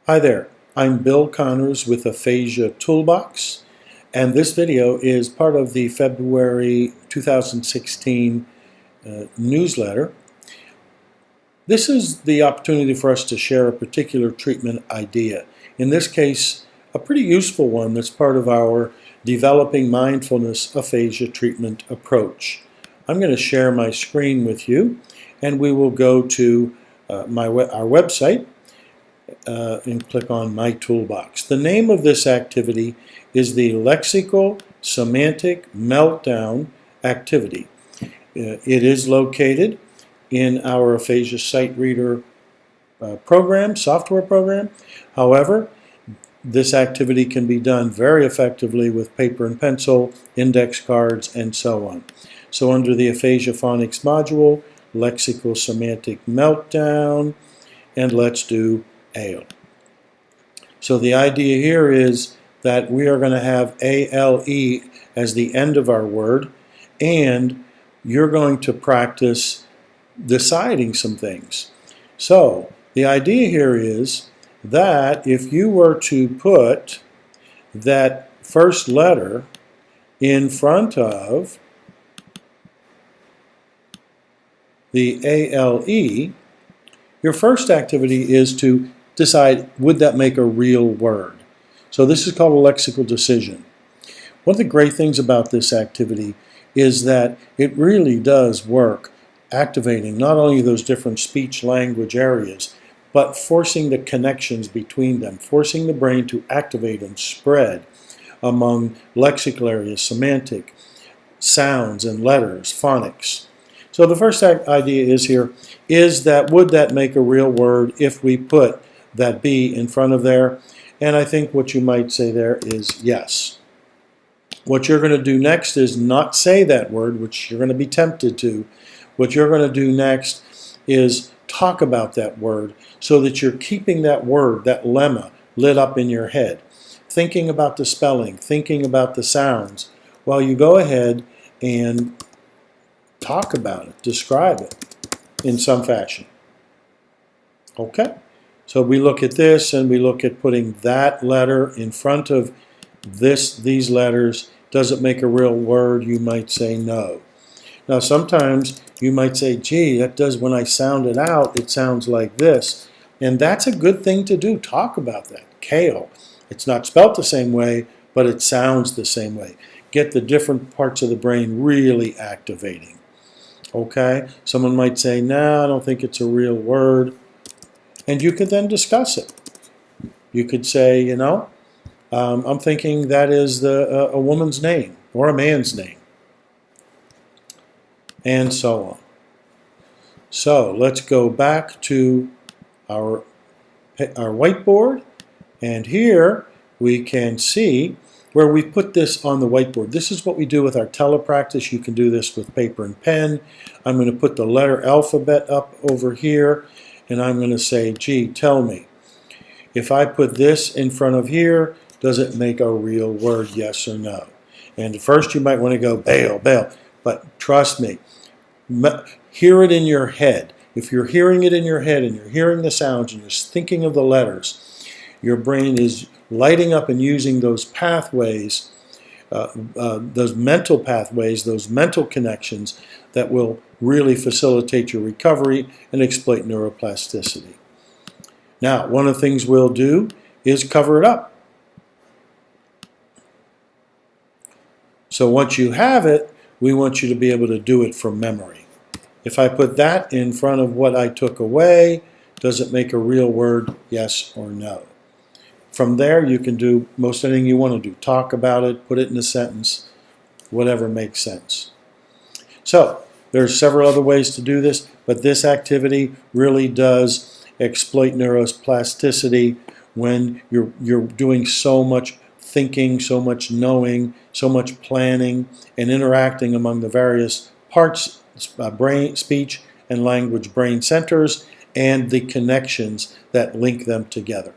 Hi there, I'm Bill Connors with Aphasiatoolbox, and this video is part of the February 2016 newsletter. This is the opportunity for us to share a particular treatment idea. In this case, a pretty useful one that's part of our Developing Mindfulness Aphasia Treatment approach. I'm going to share my screen with you, and we will go to our website, and click on My Toolbox. The name of this activity is the Lexical-Semantic Meltdown activity. It is located in our Aphasia Sight Reader software program. However, this activity can be done very effectively with paper and pencil, index cards, and so on. So under the Aphasia Phonics module, Lexical-Semantic Meltdown, and let's do ale. So the idea here is that we are going to have ALE as the end of our word, and you're going to practice deciding some things. So the idea here is that if you were to put that first letter in front of the ALE, your first activity is to decide, would that make a real word? So this is called a lexical decision. One of the great things about this activity is that it really does work activating not only those different speech language areas, but forcing the connections between them, forcing the brain to activate and spread among lexical areas, semantic, sounds and letters, phonics. So the first idea is here is that would that make a real word if we put that B in front of there? And I think what you might say there is yes. What you're going to do next is not say that word, which you're going to be tempted to. What you're going to do next is talk about that word so that you're keeping that word, that lemma, lit up in your head, thinking about the spelling, thinking about the sounds, while you go ahead and talk about it, describe it in some fashion. Okay? So we look at this and we look at putting that letter in front of these letters. Does it make a real word? You might say no. Now sometimes you might say, gee, that does, when I sound it out, it sounds like this. And that's a good thing to do. Talk about that. Kale. It's not spelt the same way, but it sounds the same way. Get the different parts of the brain really activating. Okay? Someone might say, no, I don't think it's a real word. And you could then discuss it. You could say, you know, I'm thinking that is a woman's name or a man's name. And so on. So let's go back to our whiteboard. And here we can see where we put this on the whiteboard. This is what we do with our telepractice. You can do this with paper and pen. I'm going to put the letter alphabet up over here, and I'm going to say, gee, tell me, if I put this in front of here, does it make a real word, yes or no? And at first you might want to go, bail, bail, but trust me, hear it in your head. If you're hearing it in your head and you're hearing the sounds and you're thinking of the letters, your brain is lighting up and using those pathways, those mental pathways, those mental connections that will really facilitate your recovery and exploit neuroplasticity. Now, one of the things we'll do is cover it up. So once you have it, we want you to be able to do it from memory. If I put that in front of what I took away, does it make a real word, yes or no? From there, you can do most anything you want to do. Talk about it, put it in a sentence, whatever makes sense. So, there's several other ways to do this, but this activity really does exploit neuroplasticity when you're doing so much thinking, so much knowing, so much planning, and interacting among the various parts, brain, speech, and language brain centers, and the connections that link them together.